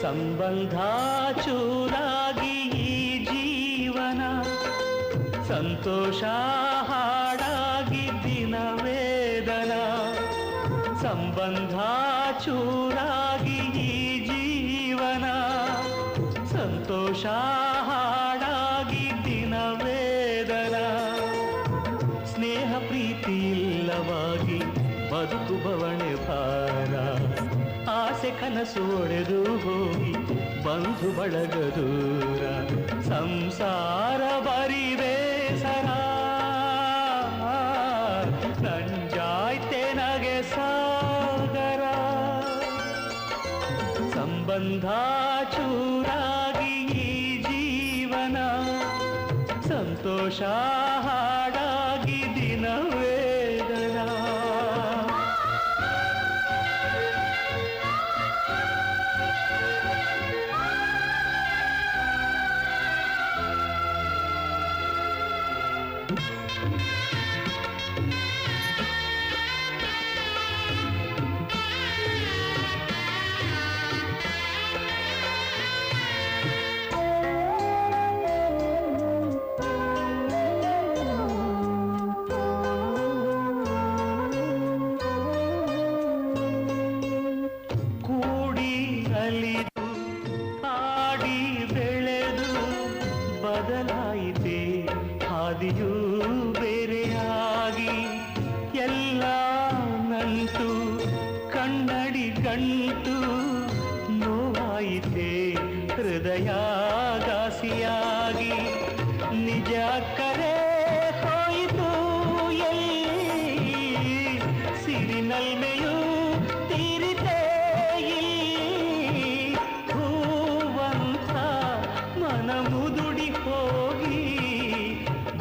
ಸಂಬಂಧ ಚೂರಾಗಿ ಈ ಜೀವನ, ಸಂತೋಷ ಹಾಡಾಗಿ ದಿನ ವೇದನ. ಸಂಬಂಧ ಚೂರಾಗಿ ಈ ಜೀವನ, ಸಂತೋಷ ಹಾಡಾಗಿ ದಿನ ವೇದನ. ಸ್ನೇಹ ಪ್ರೀತಿ ಇಲ್ಲವಾಗಿ ಬದುಕು ಬವಣೆ ಭಾರ, ಆಸೆ ಕನಸು ಒಡೆದು ಹೋಗಿ ಬಂಧು ಬಳಗ ದೂರ. ಸಂಸಾರ ಬರಿ ಬೇಸರ, ನಂಜಾಯ್ತೆ ನಗೆ ಸಾಗರ. ಸಂಬಂಧ ಚೂರಾಗಿ ಈ ಜೀವನ, ಸಂತೋಷ ಹಾಡಾಗಿ ದಿನ ವೇದನ. ಆಡಿ ಬೆಳೆದು ಬದಲಾಯಿತೆ ಹಾದಿಯೂ ಬೇರೆಯಾಗಿ. ಎಲ್ಲ ನಂಟು ಕಣ್ಣಡಿ ಗಂಟು ನೋವಾಯಿತೆ ಹೃದಯ ಘಾಸಿಯಾಗಿ. ನಿಜ ಕರೆ ಹೋಯಿತು ಎಲ್ಲಿ, ಸಿರಿನಲ್ಮೆಯೂ ತೀರಿತೆ ಮುದುಡಿ ಹೋಗಿ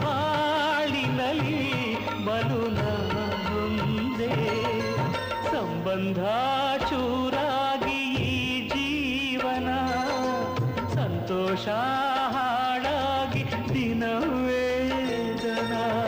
ಬಾಳಿನಲ್ಲಿ ಬಲುನ ಮುಂದೆ. ಸಂಬಂಧ ಚೂರಾಗಿ ಈ ಜೀವನ, ಸಂತೋಷ